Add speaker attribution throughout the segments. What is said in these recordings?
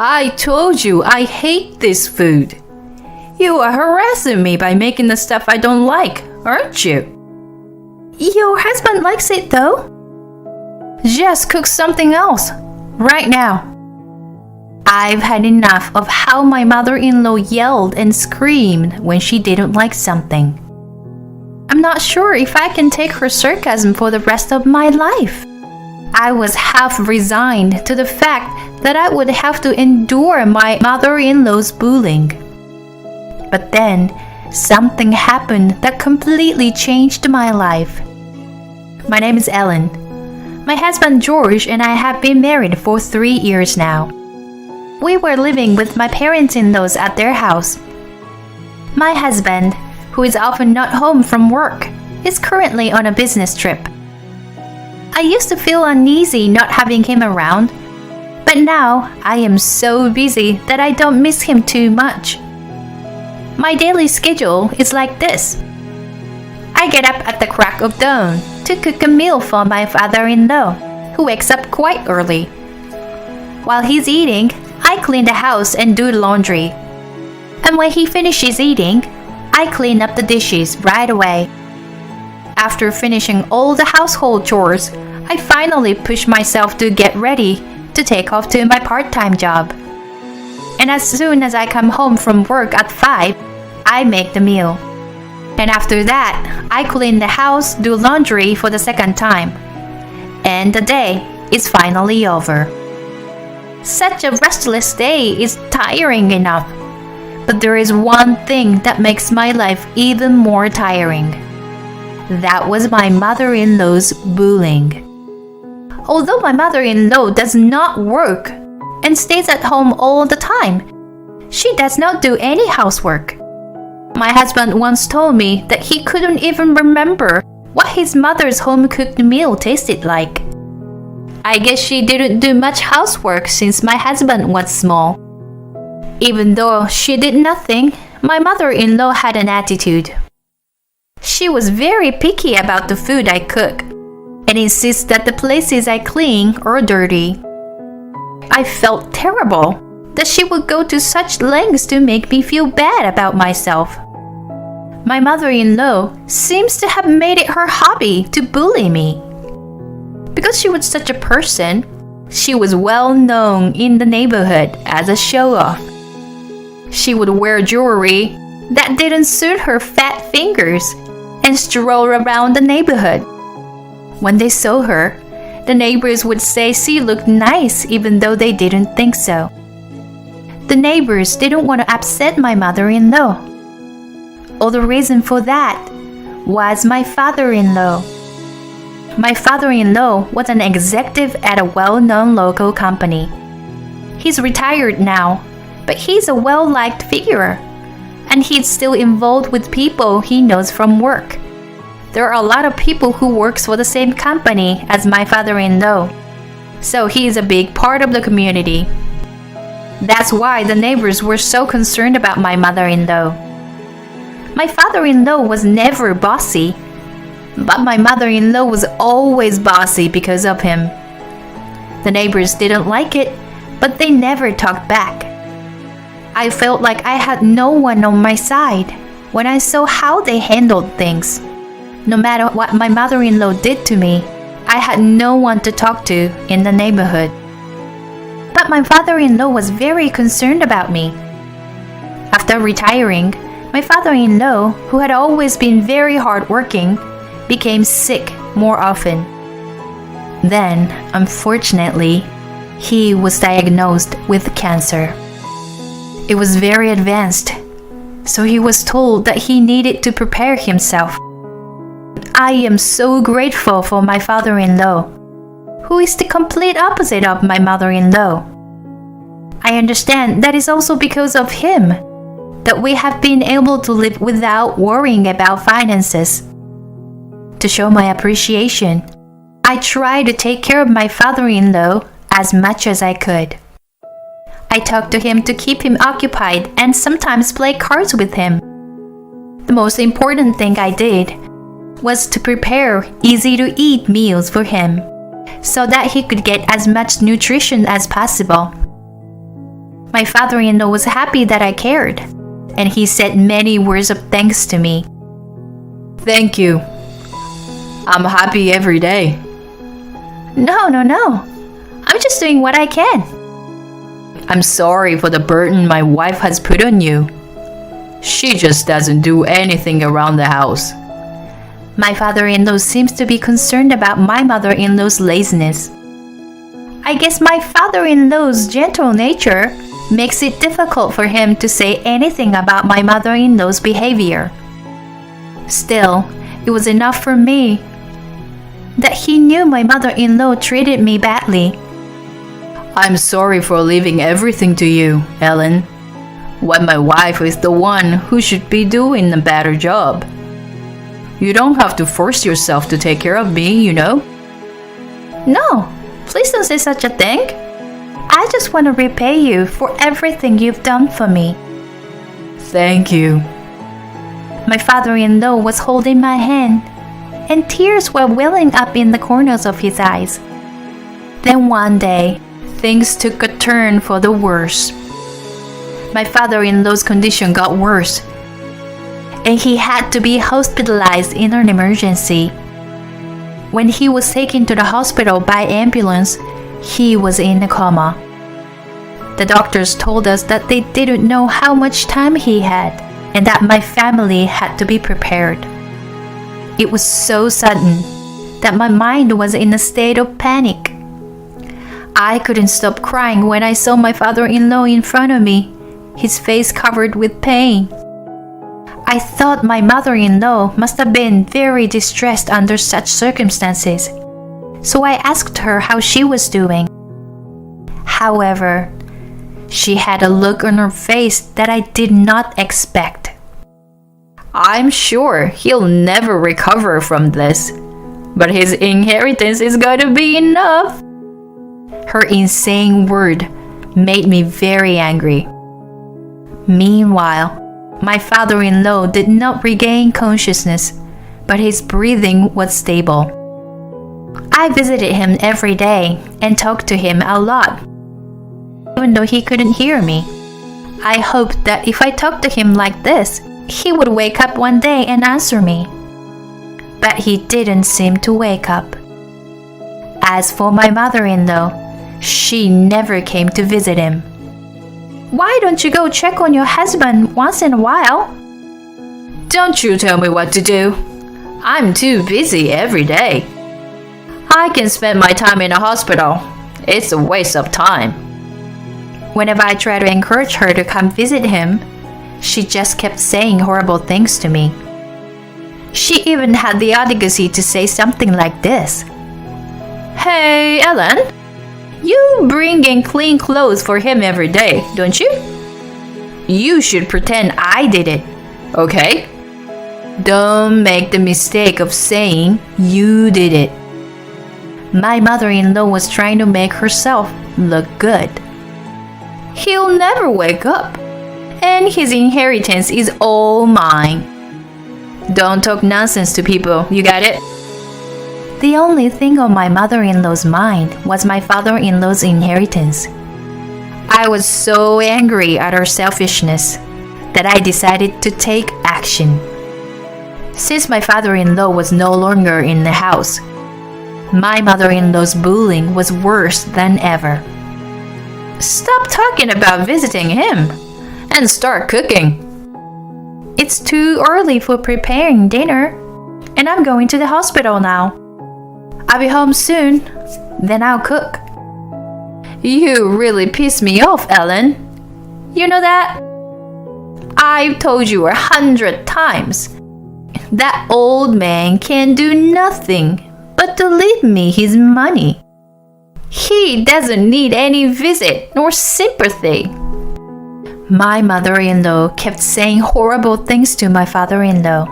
Speaker 1: I told you I hate this food. You are harassing me by making the stuff I don't like, aren't you?
Speaker 2: Your husband likes it though.
Speaker 1: Just cook something else, right now. I've had enough of how my mother-in-law yelled and screamed when she didn't like something. I'm not sure if I can take her sarcasm for the rest of my life. I was half resigned to the fact that I would have to endure my mother-in-law's bullying. But then, something happened that completely changed my life. My name is Ellen. My husband George and I have been married for 3 years now. We were living with my parents-in-laws at their house. My husband, who is often not home from work, is currently on a business trip. I used to feel uneasy not having him around, but now I am so busy that I don't miss him too much. My daily schedule is like this. I get up at the crack of dawn to cook a meal for my father-in-law, who wakes up quite early. While he's eating, I clean the house and do laundry. And when he finishes eating, I clean up the dishes right away. After finishing all the household chores, I finally push myself to get ready to take off to my part-time job. And as soon as I come home from work at 5, I make the meal. And after that, I clean the house, do laundry for the second time. And the day is finally over. Such a restless day is tiring enough. But there is one thing that makes my life even more tiring. That was my mother-in-law's bullying. Although my mother-in-law does not work and stays at home all the time, she does not do any housework. My husband once told me that he couldn't even remember what his mother's home-cooked meal tasted like. I guess she didn't do much housework since my husband was small. Even though she did nothing, my mother-in-law had an attitude. She was very picky about the food I cook and insists that the places I clean are dirty. I felt terrible that she would go to such lengths to make me feel bad about myself. My mother-in-law seems to have made it her hobby to bully me. Because she was such a person, she was well known in the neighborhood as a show-off. She would wear jewelry that didn't suit her fat fingers and stroll around the neighborhood. When they saw her, the neighbors would say she looked nice even though they didn't think so. The neighbors didn't want to upset my mother-in-law. All the reason for that was my father-in-law. My father-in-law was an executive at a well-known local company. He's retired now, but he's a well-liked figure, and he's still involved with people he knows from work. There are a lot of people who works for the same company as my father-in-law, so he is a big part of the community. That's why the neighbors were so concerned about my mother-in-law. My father-in-law was never bossy, but my mother-in-law was always bossy because of him. The neighbors didn't like it, but they never talked back. I felt like I had no one on my side when I saw how they handled things. No matter what my mother-in-law did to me, I had no one to talk to in the neighborhood. But my father-in-law was very concerned about me. After retiring, my father-in-law, who had always been very hardworking, became sick more often. Then, unfortunately, he was diagnosed with cancer. It was very advanced, so he was told that he needed to prepare himself. I am so grateful for my father-in-law, who is the complete opposite of my mother-in-law. I understand that is also because of him that we have been able to live without worrying about finances. To show my appreciation, I try to take care of my father-in-law as much as I could. I talk to him to keep him occupied and sometimes play cards with him. The most important thing I did was to prepare easy-to-eat meals for him so that he could get as much nutrition as possible. My father-in-law was happy that I cared, and he said many words of thanks to me.
Speaker 3: Thank you. I'm happy every day.
Speaker 1: No. I'm just doing what I can.
Speaker 3: I'm sorry for the burden my wife has put on you. She just doesn't do anything around the house.
Speaker 1: My father-in-law seems to be concerned about my mother-in-law's laziness. I guess my father-in-law's gentle nature makes it difficult for him to say anything about my mother-in-law's behavior. Still, it was enough for me that he knew my mother-in-law treated me badly.
Speaker 3: I'm sorry for leaving everything to you, Ellen, when my wife is the one who should be doing a better job. You don't have to force yourself to take care of me, you know?
Speaker 1: No, please don't say such a thing. I just want to repay you for everything you've done for me.
Speaker 3: Thank you.
Speaker 1: My father-in-law was holding my hand, and tears were welling up in the corners of his eyes. Then one day, things took a turn for the worse. My father-in-law's condition got worse, and he had to be hospitalized in an emergency. When he was taken to the hospital by ambulance, he was in a coma. The doctors told us that they didn't know how much time he had, and that my family had to be prepared. It was so sudden that my mind was in a state of panic. I couldn't stop crying when I saw my father-in-law in front of me, his face covered with pain. I thought my mother-in-law must have been very distressed under such circumstances, so I asked her how she was doing. However, she had a look on her face that I did not expect.
Speaker 3: I'm sure he'll never recover from this, but his inheritance is going to be enough.
Speaker 1: Her insane word made me very angry. Meanwhile, my father-in-law did not regain consciousness, but his breathing was stable. I visited him every day and talked to him a lot, even though he couldn't hear me. I hoped that if I talked to him like this, he would wake up one day and answer me. But he didn't seem to wake up. As for my mother-in-law, she never came to visit him. Why don't you go check on your husband once in a while?
Speaker 3: Don't you tell me what to do. I'm too busy every day. I can spend my time in a hospital. It's a waste of time.
Speaker 1: Whenever I tried to encourage her to come visit him, she just kept saying horrible things to me. She even had the audacity to say something like this.
Speaker 3: Hey, Ellen, you bring in clean clothes for him every day, don't you? You should pretend I did it, okay? Don't make the mistake of saying you did it.
Speaker 1: My mother-in-law was trying to make herself look good.
Speaker 3: He'll never wake up, and his inheritance is all mine. Don't talk nonsense to people, you got it?
Speaker 1: The only thing on my mother-in-law's mind was my father-in-law's inheritance. I was so angry at her selfishness that I decided to take action. Since my father-in-law was no longer in the house, my mother-in-law's bullying was worse than ever.
Speaker 3: Stop talking about visiting him and start cooking.
Speaker 1: It's too early for preparing dinner, and I'm going to the hospital now. I'll be home soon, then I'll cook.
Speaker 3: You really piss me off, Ellen. You know that? I've told you 100 times. That old man can do nothing but to leave me his money. He doesn't need any visit nor sympathy.
Speaker 1: My mother-in-law kept saying horrible things to my father-in-law.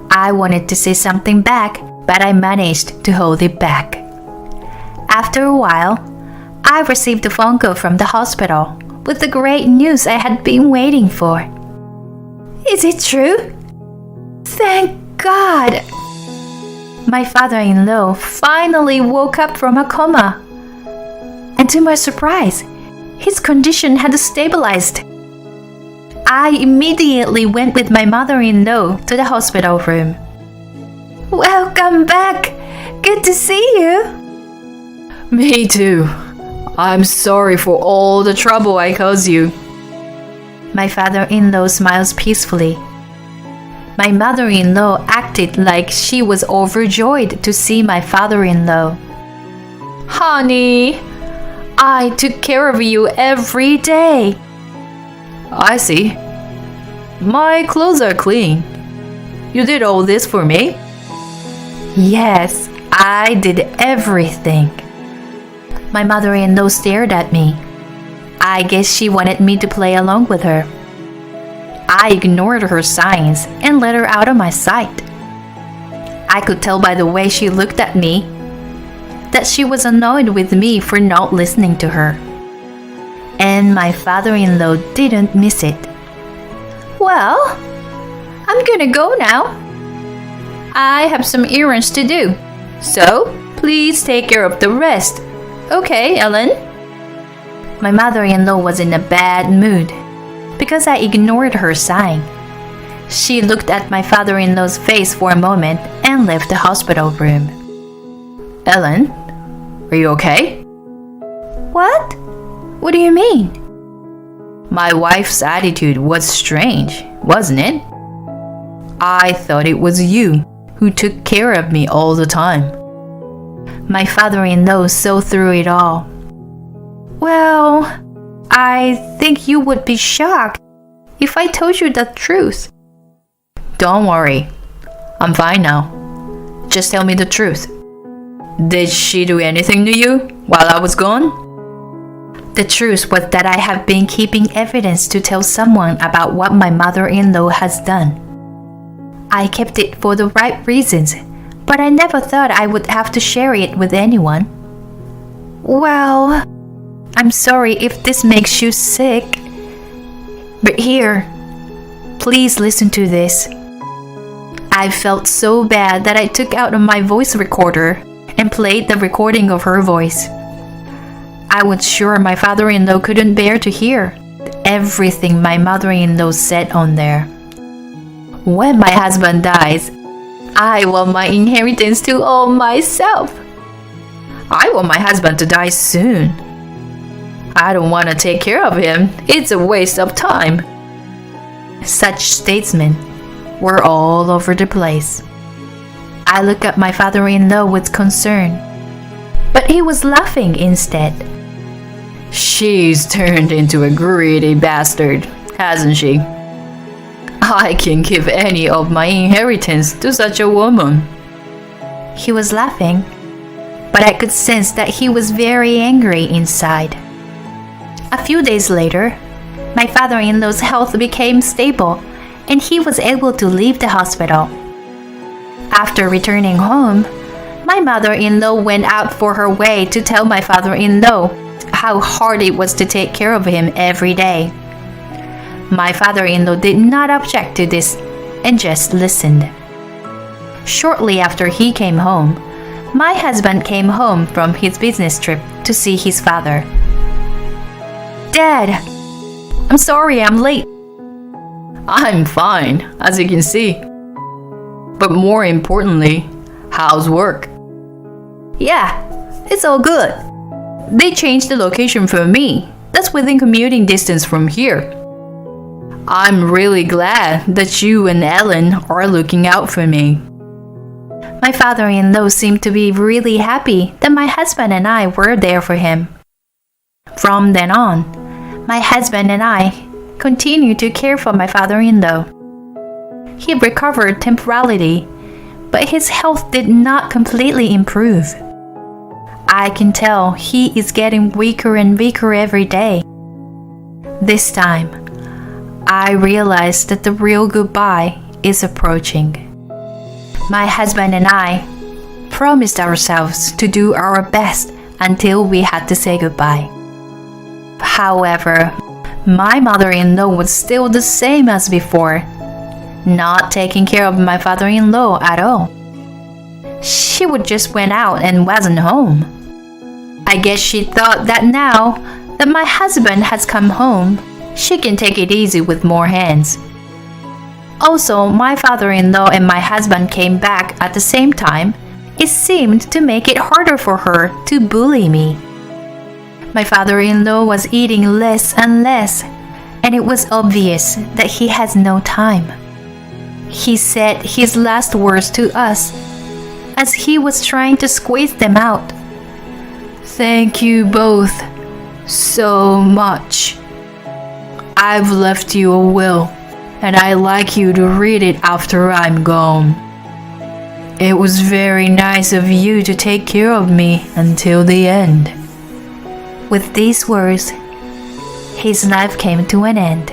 Speaker 1: I wanted to say something back, but I managed to hold it back. After a while, I received a phone call from the hospital with the great news I had been waiting for.
Speaker 2: Is it true? Thank God!
Speaker 1: My father-in-law finally woke up from a coma. And to my surprise, His condition had stabilized. I immediately went with my mother-in-law to the hospital room.
Speaker 2: Welcome back. Good to see you.
Speaker 3: Me too. I'm sorry for all the trouble I caused you.
Speaker 1: My father-in-law smiles peacefully. My mother-in-law acted like she was overjoyed to see my father-in-law.
Speaker 3: Honey, I took care of you every day. I see. My clothes are clean. You did all this for me?
Speaker 1: Yes, I did everything. My mother-in-law stared at me. I guess she wanted me to play along with her. I ignored her signs and let her out of my sight. I could tell by the way she looked at me that she was annoyed with me for not listening to her. And my father-in-law didn't miss it.
Speaker 2: Well, I'm gonna go now.
Speaker 3: I have some errands to do. So, please take care of the rest. Okay, Ellen?
Speaker 1: My mother-in-law was in a bad mood because I ignored her sign. She looked at my father-in-law's face for a moment and left the hospital room.
Speaker 3: Ellen, are you okay?
Speaker 2: What? What do you mean?
Speaker 3: My wife's attitude was strange, wasn't it? I thought it was you who took care of me all the time.
Speaker 1: My father-in-law saw through it all. Well, I think you would be shocked if I told you the truth.
Speaker 3: Don't worry. I'm fine now. Just tell me the truth. Did she do anything to you while I was gone?
Speaker 1: The truth was that I have been keeping evidence to tell someone about what my mother-in-law has done. I kept it for the right reasons, but I never thought I would have to share it with anyone. Well, I'm sorry if this makes you sick. But here, please listen to this. I felt so bad that I took out my voice recorder and played the recording of her voice. I was sure my father-in-law couldn't bear to hear everything my mother-in-law said on there. When my husband dies, I want my inheritance to all myself.
Speaker 3: I want my husband to die soon. I don't want to take care of him. It's a waste of time.
Speaker 1: Such statements were all over the place. I looked at my father-in-law with concern, but he was laughing instead.
Speaker 3: She's turned into a greedy bastard, hasn't she? I can give any of my inheritance to such a woman.
Speaker 1: He was laughing, but I could sense that he was very angry inside. A few days later, my father-in-law's health became stable and he was able to leave the hospital. After returning home, my mother-in-law went out for her way to tell my father-in-law how hard it was to take care of him every day. My father-in-law did not object to this and just listened. Shortly after he came home, my husband came home from his business trip to see his father. Dad, I'm sorry I'm late.
Speaker 3: I'm fine, as you can see. But more importantly, how's work?
Speaker 1: Yeah, it's all good.
Speaker 3: They changed the location for me. That's within commuting distance from here. I'm really glad that you and Ellen are looking out for me.
Speaker 1: My father-in-law seemed to be really happy that my husband and I were there for him. From then on, my husband and I continued to care for my father-in-law. He recovered temporarily, but his health did not completely improve. I can tell he is getting weaker and weaker every day. This time, I realized that the real goodbye is approaching. My husband and I promised ourselves to do our best until we had to say goodbye. However, my mother-in-law was still the same as before, not taking care of my father-in-law at all. She would just went out and wasn't home. I guess she thought that now that my husband has come home, she can take it easy with more hands. Also, my father-in-law and my husband came back at the same time. It seemed to make it harder for her to bully me. My father-in-law was eating less and less, and it was obvious that he has no time. He said his last words to us as he was trying to squeeze them out. "Thank you both so much. I've left you a will, and I'd like you to read it after I'm gone. It was very nice of you to take care of me until the end." With these words, his life came to an end.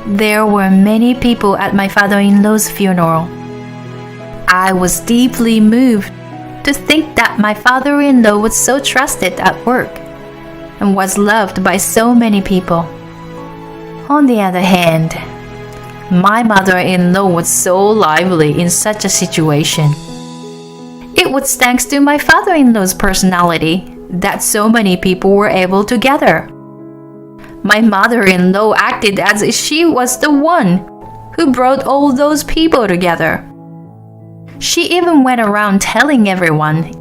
Speaker 1: There were many people at my father-in-law's funeral. I was deeply moved to think that my father-in-law was so trusted at work and was loved by so many people. On the other hand, my mother-in-law was so lively in such a situation. It was thanks to my father-in-law's personality that so many people were able to gather. My mother-in-law acted as if she was the one who brought all those people together. She even went around telling everyone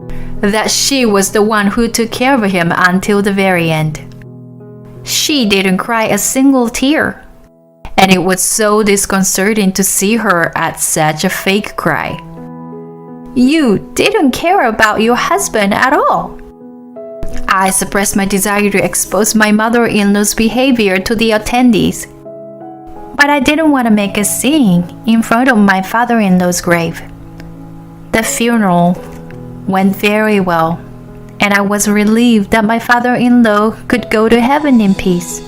Speaker 1: that she was the one who took care of him until the very end. She didn't cry a single tear, and it was so disconcerting to see her at such a fake cry. You didn't care about your husband at all. I suppressed my desire to expose my mother-in-law's behavior to the attendees, but I didn't want to make a scene in front of my father-in-law's grave. The funeral went very well, and I was relieved that my father-in-law could go to heaven in peace.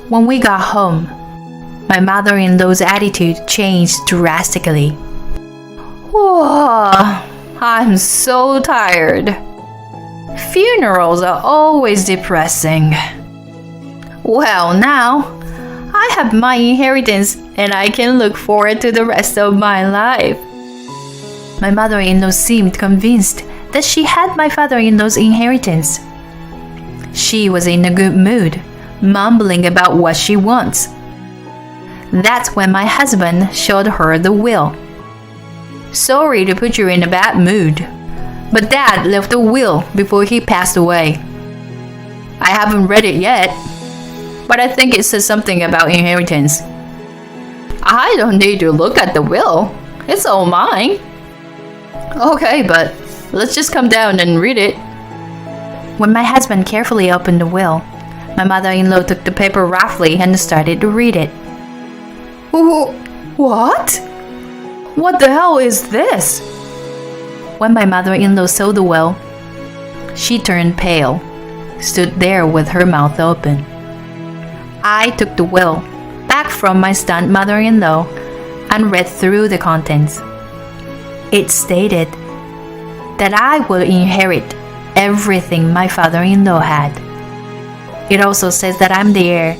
Speaker 1: When we got home, my mother-in-law's attitude changed drastically. "Whoa, I'm so tired. Funerals are always depressing. Well, now I have my inheritance and I can look forward to the rest of my life." My mother-in-law seemed convinced that she had my father-in-law's inheritance. She was in a good mood, mumbling about what she wants. That's when my husband showed her the will. "Sorry to put you in a bad mood, but Dad left a will before he passed away. I haven't read it yet, but I think it says something about inheritance." "I don't need to look at the will. It's all mine." "Okay, but let's just come down and read it." When my husband carefully opened the will, my mother-in-law took the paper roughly and started to read it. What? What the hell is this?" When my mother-in-law saw the will, she turned pale, stood there with her mouth open. I took the will back from my stunned mother-in-law and read through the contents. It stated that I will inherit everything my father-in-law had. It also says that I'm the heir,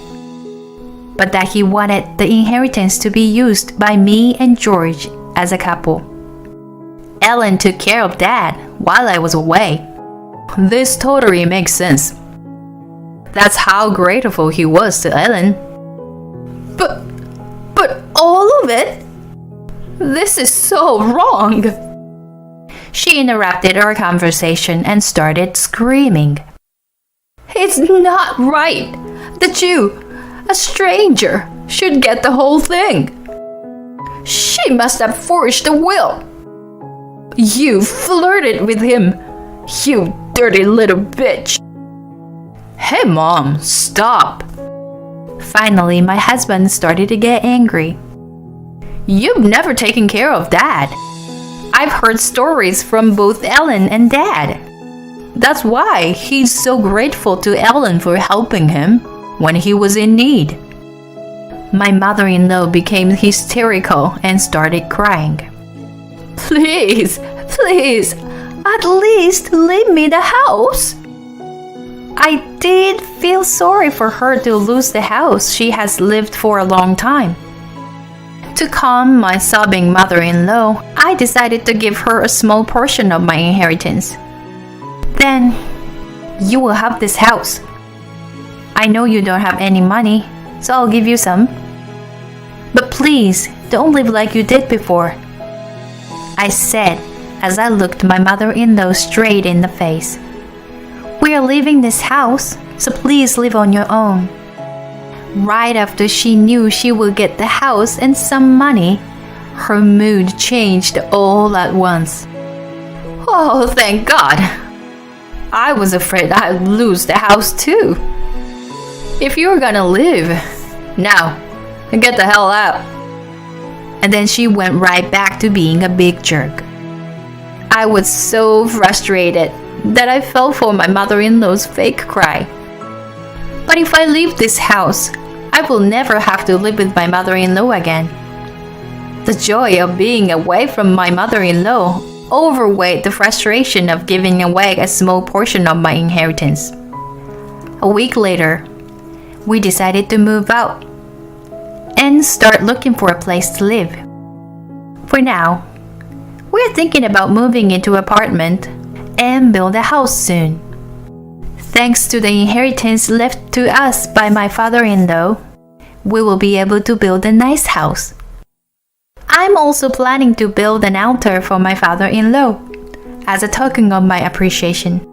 Speaker 1: but that he wanted the inheritance to be used by me and George as a couple. Ellen took care of Dad while I was away. This totally makes sense. That's how grateful he was to Ellen. But all of it? This is so wrong. She interrupted our conversation and started screaming. "It's not right that you, a stranger, should get the whole thing. She must have forged the will. You flirted with him, you dirty little bitch." "Hey Mom, stop." Finally, my husband started to get angry. "You've never taken care of Dad. I've heard stories from both Ellen and Dad. That's why he's so grateful to Ellen for helping him when he was in need." My mother-in-law became hysterical and started crying. Please, at least leave me the house." I did feel sorry for her to lose the house she has lived for a long time. To calm my sobbing mother-in-law, I decided to give her a small portion of my inheritance. "Then, you will have this house. I know you don't have any money, so I'll give you some. But please, don't live like you did before, I said as I looked my mother-in-law straight in the face. We are leaving this house, so please live on your own. Right after she knew she would get the house and some money, her mood changed all at once. Oh, thank God! I was afraid I'd lose the house too. If you're gonna live, now, get the hell out. And then she went right back to being a big jerk. I was so frustrated that I fell for my mother-in-law's fake cry. But if I leave this house, I will never have to live with my mother-in-law again. The joy of being away from my mother-in-law overweighed the frustration of giving away a small portion of my inheritance. A week later, we decided to move out and start looking for a place to live. For now, we're thinking about moving into an apartment and build a house soon. Thanks to the inheritance left to us by my father-in-law, we will be able to build a nice house. I'm also planning to build an altar for my father-in-law as a token of my appreciation.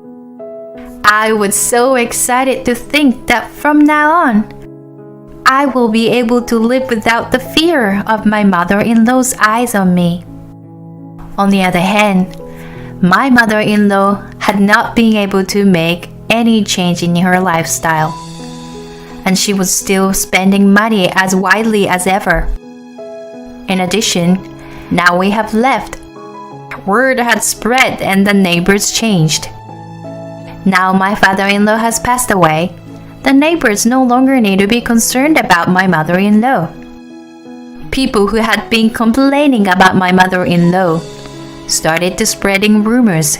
Speaker 1: I was so excited to think that from now on, I will be able to live without the fear of my mother-in-law's eyes on me. On the other hand, my mother-in-law had not been able to make any change in her lifestyle, and she was still spending money as widely as ever. In addition, now we have left. Word had spread and the neighbors changed. Now my father-in-law has passed away. The neighbors no longer need to be concerned about my mother-in-law. People who had been complaining about my mother-in-law started to spreading rumors,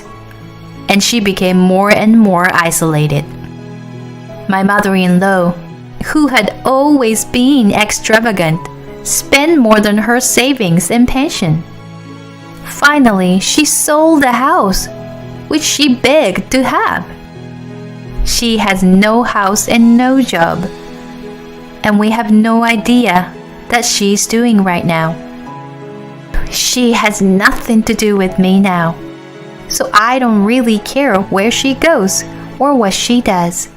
Speaker 1: and she became more and more isolated. My mother-in-law, who had always been extravagant, spent more than her savings and pension. Finally, she sold the house, which she begged to have. She has no house and no job, and we have no idea that she's doing right now. She has nothing to do with me now, so I don't really care where she goes or what she does.